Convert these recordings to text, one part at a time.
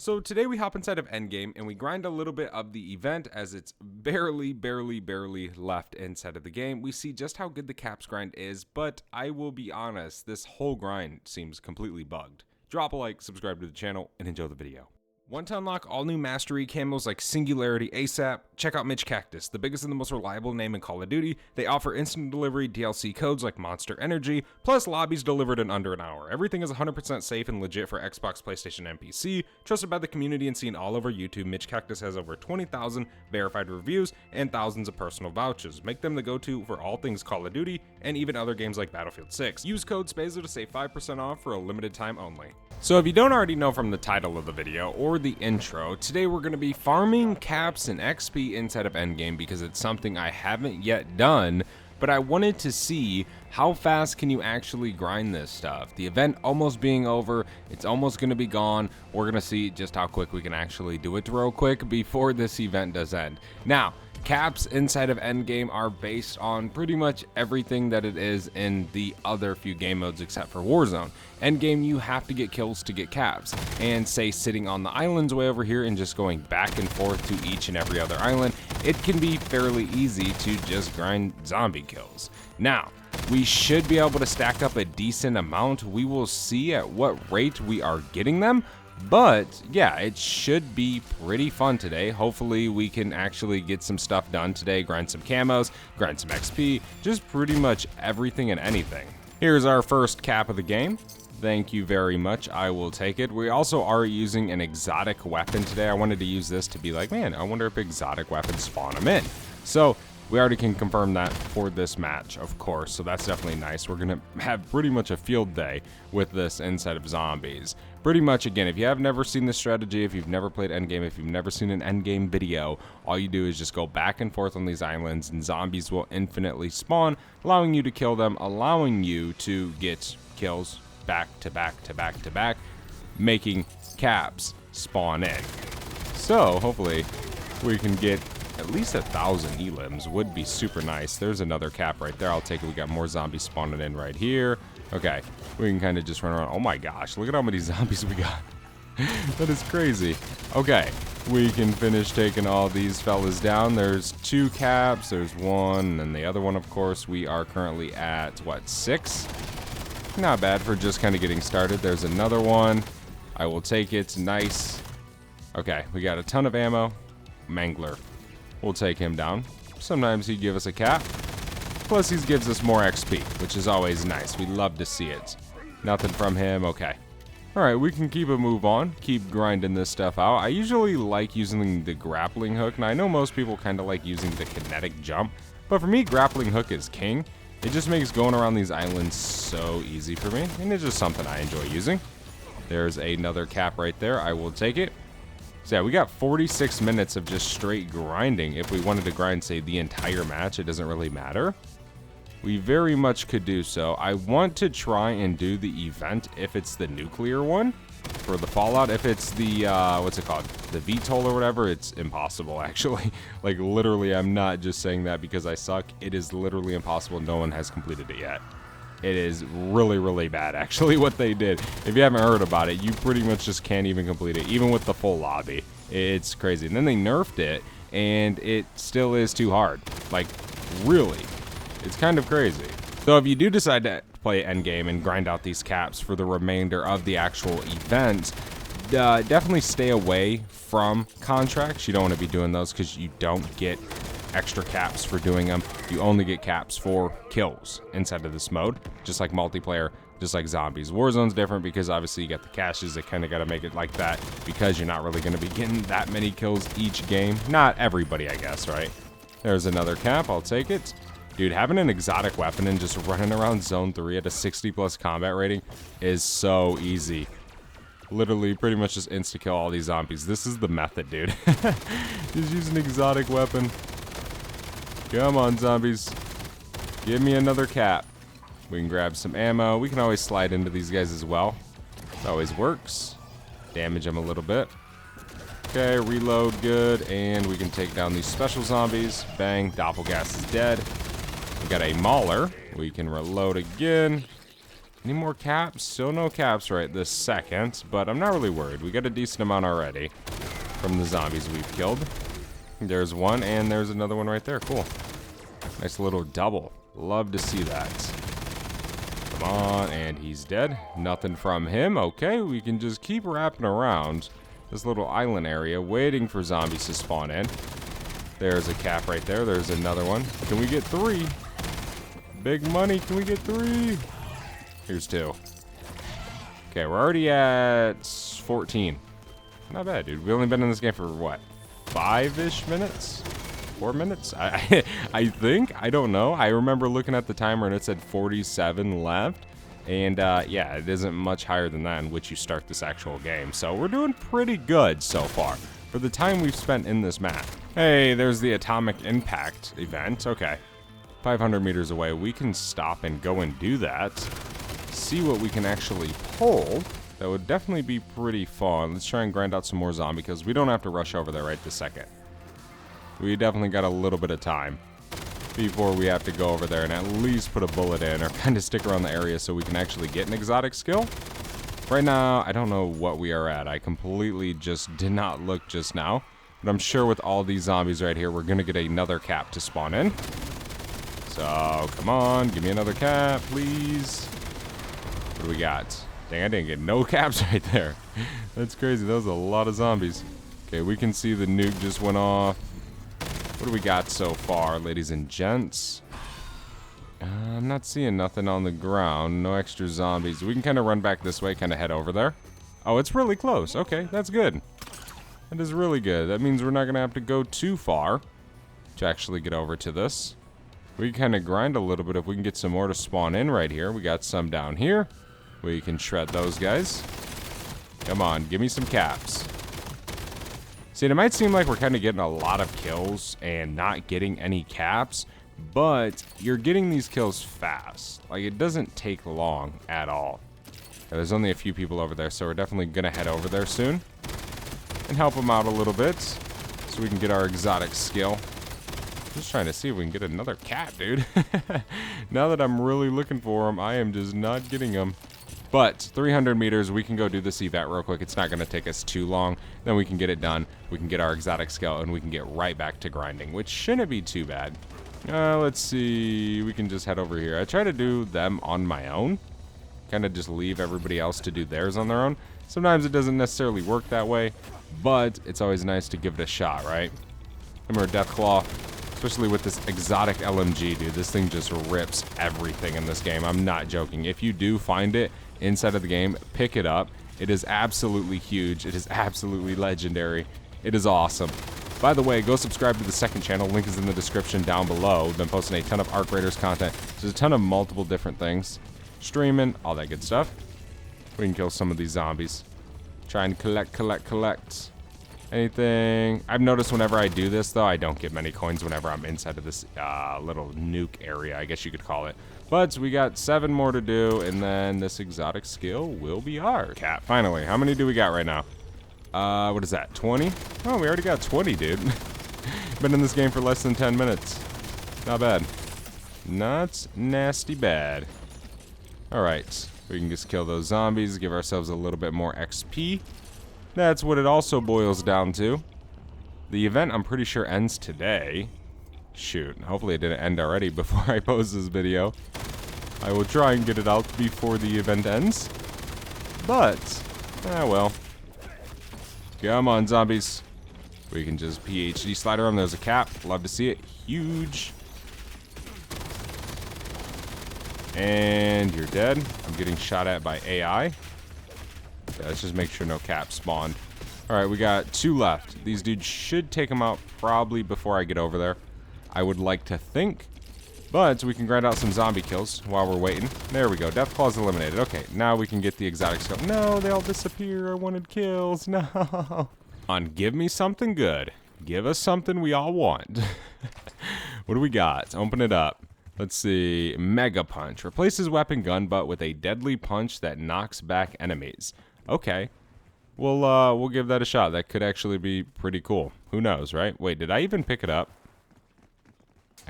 So today we hop inside of Endgame and we grind a little bit of the event as it's barely left inside of the game. We see just how good the caps grind is, but I will be honest, this whole grind seems completely bugged. Drop a like, subscribe to the channel, and enjoy the video. Want to unlock all new mastery camos like Singularity ASAP? Check out Mitch Cactus, the biggest and the most reliable name in Call of Duty. They offer instant delivery DLC codes like Monster Energy, plus lobbies delivered in under an hour. Everything is 100% safe and legit for Xbox, PlayStation, and PC. Trusted by the community and seen all over YouTube, Mitch Cactus has over 20,000 verified reviews and thousands of personal vouchers. Make them the go-to for all things Call of Duty and even other games like Battlefield 6. Use code SPAZO to save 5% off for a limited time only. So if you don't already know from the title of the video or the intro, today we're going to be farming caps and XP inside of Endgame because it's something I haven't yet done, but I wanted to see how fast can you actually grind this stuff. The event almost being over, it's almost going to be gone. We're going to see just how quick we can actually do it real quick before this event does end. Now, caps inside of Endgame are based on pretty much everything that it is in the other few game modes except for Warzone. Endgame, you have to get kills to get caps, and say sitting on the islands way over here and just going back and forth to each and every other island, it can be fairly easy to just grind zombie kills. Now, we should be able to stack up a decent amount. We will see at what rate we are getting them. But yeah, it should be pretty fun today. Hopefully we can actually get some stuff done today, grind some camos, grind some XP, just pretty much everything and anything. Here's our first cap of the game. Thank you very much, I will take it. We also are using an exotic weapon today. I wanted to use this to be like, man, I wonder if exotic weapons spawn them in. So we already can confirm that for this match, of course, so that's definitely nice. We're gonna have pretty much a field day with this inside of zombies. Pretty much, again, if you have never seen this strategy, if you've never played Endgame, if you've never seen an Endgame video, all you do is just go back and forth on these islands and zombies will infinitely spawn, allowing you to kill them, allowing you to get kills back to back to back to back, making caps spawn in. So hopefully we can get at least 1,000 elims. Would be super nice. There's another cap right there. I'll take it. We got more zombies spawning in right here. Okay, we can kind of just run around. Oh my gosh, look at how many zombies we got. That is crazy. Okay, we can finish taking all these fellas down. There's 2 caps. There's 1, and then the other one, of course. We are currently at, what, 6? Not bad for just kind of getting started. There's another one. I will take it. Nice. Okay, we got a ton of ammo. Mangler. We'll take him down. Sometimes he'd give us a cap. Plus he gives us more XP, which is always nice. We love to see it. Nothing from him. Okay. Alright, we can keep a move on. Keep grinding this stuff out. I usually like using the grappling hook. Now I know most people kind of like using the kinetic jump, but for me, grappling hook is king. It just makes going around these islands so easy for me, and it's just something I enjoy using. There's another cap right there. I will take it. So yeah, we got 46 minutes of just straight grinding. If we wanted to grind, say, the entire match, it doesn't really matter. We very much could do so. I want to try and do the event if it's the nuclear one for the Fallout. If it's the, what's it called? The VTOL or whatever, it's impossible, actually. Like, literally, I'm not just saying that because I suck. It is literally impossible. No one has completed it yet. It is really bad, actually, what they did. If you haven't heard about it, you pretty much just can't even complete it, even with the full lobby. It's crazy. And then they nerfed it, and it still is too hard. Like, really. It's kind of crazy. So if you do decide to play Endgame and grind out these caps for the remainder of the actual event, definitely stay away from contracts. You don't want to be doing those because you don't get extra caps for doing them. You only get caps for kills inside of this mode, just like multiplayer, just like zombies. Warzone's different because obviously you got the caches. They kind of got to make it like that because you're not really going to be getting that many kills each game. Not everybody, I guess, right? There's another cap. I'll take it. Dude, having an exotic weapon and just running around Zone 3 at a 60+ combat rating is so easy. Literally, pretty much just insta-kill all these zombies. This is the method, dude. Just use an exotic weapon. Come on, zombies. Give me another cap. We can grab some ammo. We can always slide into these guys as well. It always works. Damage them a little bit. Okay, reload good. And we can take down these special zombies. Bang. Doppelgas is dead. We got a Mauler. We can reload again. Any more caps? Still no caps right this second, but I'm not really worried. We got a decent amount already from the zombies we've killed. There's one, and there's another one right there. Cool. Nice little double. Love to see that. Come on, and he's dead. Nothing from him. Okay, we can just keep wrapping around this little island area, waiting for zombies to spawn in. There's a cap right there. There's another one. Can we get 3? Big money. Can we get 3? Here's 2. Okay, we're already at 14. Not bad, dude. We've only been in this game for, what, 5-ish minutes? 4 minutes? I think. I don't know. I remember looking at the timer and it said 47 left. And, yeah, it isn't much higher than that in which you start this actual game. So we're doing pretty good so far for the time we've spent in this map. Hey, there's the atomic impact event. Okay. 500 meters away. We can stop and go and do that. See what we can actually pull. That would definitely be pretty fun. Let's try and grind out some more zombie kills. We don't have to rush over there right this second. We definitely got a little bit of time before we have to go over there and at least put a bullet in or kind of stick around the area so we can actually get an exotic skill. Right now, I don't know what we are at. I completely just did not look just now. But I'm sure with all these zombies right here, we're going to get another cap to spawn in. So, come on. Give me another cap, please. What do we got? Dang, I didn't get no caps right there. That's crazy. That was a lot of zombies. Okay, we can see the nuke just went off. What do we got so far, ladies and gents? I'm not seeing nothing on the ground. No extra zombies. We can kind of run back this way, kind of head over there. Oh, it's really close. Okay, that's good. That is really good. That means we're not going to have to go too far to actually get over to this. We can kind of grind a little bit if we can get some more to spawn in right here. We got some down here. We can shred those guys. Come on, give me some caps. See, it might seem like we're kind of getting a lot of kills and not getting any caps, but you're getting these kills fast. Like, it doesn't take long at all. There's only a few people over there, so we're definitely going to head over there soon and help them out a little bit so we can get our exotic skill. Just trying to see if we can get another cat, dude. Now that I'm really looking for them, I am just not getting them. But 300 meters, we can go do this event real quick. It's not going to take us too long. Then we can get it done. We can get our exotic skill, and we can get right back to grinding, which shouldn't be too bad. Let's see. We can just head over here. I try to do them on my own. Kind of just leave everybody else to do theirs on their own. Sometimes it doesn't necessarily work that way, but it's always nice to give it a shot, right? Remember Deathclaw, especially with this exotic LMG, dude. This thing just rips everything in this game. I'm not joking. If you do find it inside of the game, pick it up. It is absolutely huge. It is absolutely legendary. It is awesome. By the way, go subscribe to the second channel. Link is in the description down below. I've been posting a ton of Arc Raiders content. There's a ton of multiple different things. Streaming, all that good stuff. We can kill some of these zombies. Try and collect. Anything? I've noticed whenever I do this, though, I don't get many coins whenever I'm inside of this little nuke area, I guess you could call it. But we got 7 more to do, and then this exotic skill will be ours. Cat, finally. How many do we got right now? What is that, 20? Oh, we already got 20, dude. Been in this game for less than 10 minutes. Not bad. Not nasty bad. Alright, we can just kill those zombies, give ourselves a little bit more XP. That's what it also boils down to. The event, I'm pretty sure, ends today. Shoot, hopefully it didn't end already before I post this video. I will try and get it out before the event ends. But, well. Come on, zombies. We can just PhD slider them. There's a cap. Love to see it. Huge. And you're dead. I'm getting shot at by AI. Okay, let's just make sure no caps spawned. Alright, we got 2 left. These dudes should take them out probably before I get over there. I would like to think. But we can grind out some zombie kills while we're waiting. There we go. Deathclaw's eliminated. Okay, now we can get the exotic skill. No, they all disappear. I wanted kills. No. Come on, give me something good. Give us something we all want. What do we got? Open it up. Let's see. Mega Punch. Replaces weapon gun butt with a deadly punch that knocks back enemies. Okay. We'll give that a shot. That could actually be pretty cool. Who knows, right? Wait, did I even pick it up?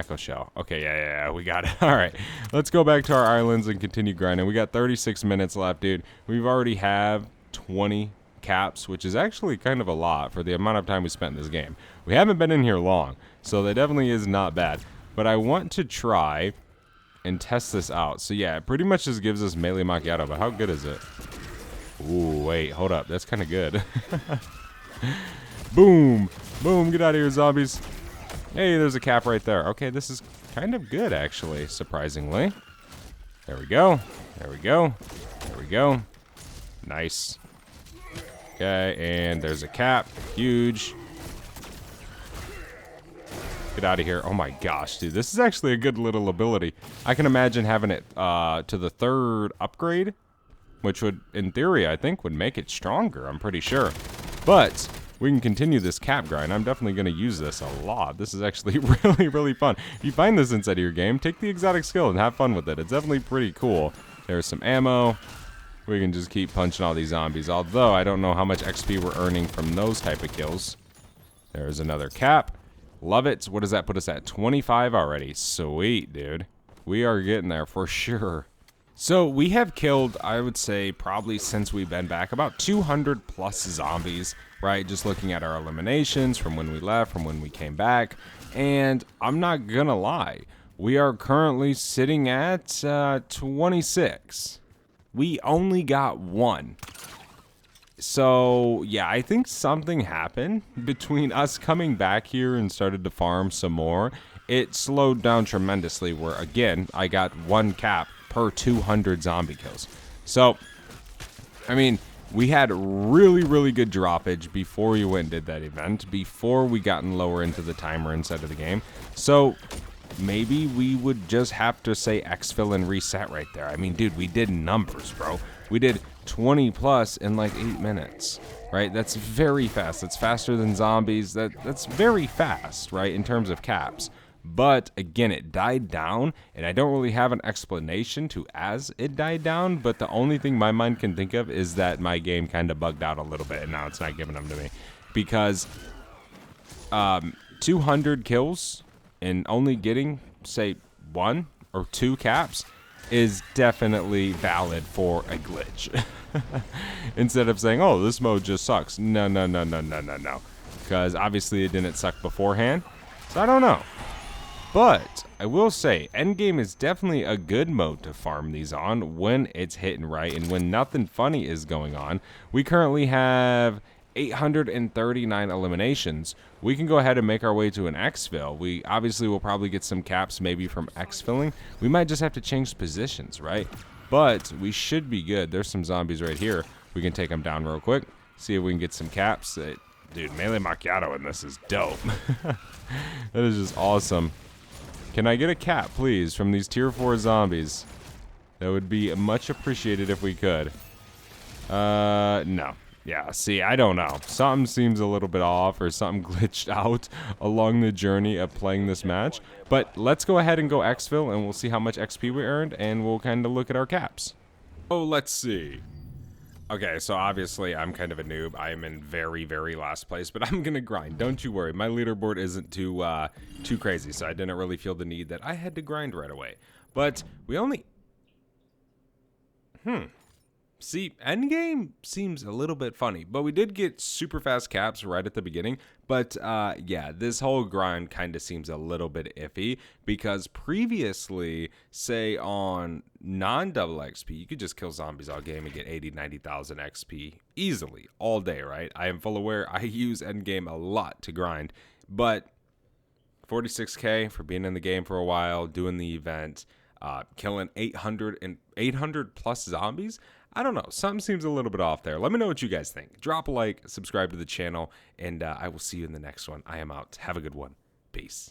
Echo shell. Okay, yeah, we got it. All right, let's go back to our islands and continue grinding. We got 36 minutes left, dude. We've already have 20 caps, which is actually kind of a lot for the amount of time we spent in this game. We haven't been in here long, so that definitely is not bad. But I want to try and test this out. So yeah, it pretty much just gives us melee macchiato, but how good is it? Ooh, wait, hold up. That's kind of good. Boom. Boom, get out of here, zombies. Hey, there's a cap right there. Okay, this is kind of good, actually, surprisingly. There we go. There we go. There we go. Nice. Okay, and there's a cap. Huge. Get out of here. Oh my gosh, dude. This is actually a good little ability. I can imagine having it to the 3rd upgrade, which would, in theory, I think would make it stronger. I'm pretty sure. But we can continue this cap grind. I'm definitely going to use this a lot. This is actually really, really fun. If you find this inside of your game, take the exotic skill and have fun with it. It's definitely pretty cool. There's some ammo. We can just keep punching all these zombies. Although, I don't know how much XP we're earning from those type of kills. There's another cap. Love it. What does that put us at? 25 already. Sweet, dude. We are getting there for sure. So we have killed, I would say, probably since we've been back, about 200 plus zombies, right? Just looking at our eliminations from when we left, from when we came back. And I'm not gonna lie, we are currently sitting at 26. We only got 1. So, yeah, I think something happened between us coming back here and started to farm some more. It slowed down tremendously where, again, I got 1 cap per 200 zombie kills. So, I mean, we had really, really good droppage before we went and did that event, before we gotten lower into the timer inside of the game. So, maybe we would just have to say exfil and reset right there. I mean, dude, we did numbers, bro. We did 20 plus in like 8 minutes, right? That's very fast. That's faster than zombies. That's very fast, right, in terms of caps. But again, it died down, and I don't really have an explanation to as it died down, but the only thing my mind can think of is that my game kind of bugged out a little bit, and now it's not giving them to me. Because 200 kills and only getting, say, 1 or 2 caps is definitely valid for a glitch. Instead of saying, oh, this mode just sucks. No. Because obviously it didn't suck beforehand. So I don't know. But I will say, Endgame is definitely a good mode to farm these on when it's hitting right and when nothing funny is going on. We currently have 839 eliminations. We can go ahead and make our way to an exfil. We obviously will probably get some caps maybe from exfilling. We might just have to change positions, right? But we should be good. There's some zombies right here. We can take them down real quick. See if we can get some caps. Dude, melee macchiato in this is dope. That is just awesome. Can I get a cap, please, from these tier 4 zombies? That would be much appreciated if we could. No. Yeah, see, I don't know. Something seems a little bit off or something glitched out along the journey of playing this match. But let's go ahead and go exfil, and we'll see how much XP we earned, and we'll kind of look at our caps. Oh, let's see. Okay, so obviously I'm kind of a noob. I am in very, very last place, but I'm gonna grind. Don't you worry. My leaderboard isn't too crazy, so I didn't really feel the need that I had to grind right away. But we only... See, endgame seems a little bit funny, but we did get super fast caps right at the beginning. But yeah, this whole grind kind of seems a little bit iffy because previously, say on non-double XP, you could just kill zombies all game and get 80, 90,000 XP easily all day, right? I am full aware I use endgame a lot to grind, but 46K for being in the game for a while, doing the event, killing 800 plus zombies. I don't know. Something seems a little bit off there. Let me know what you guys think. Drop a like, subscribe to the channel, and I will see you in the next one. I am out. Have a good one. Peace.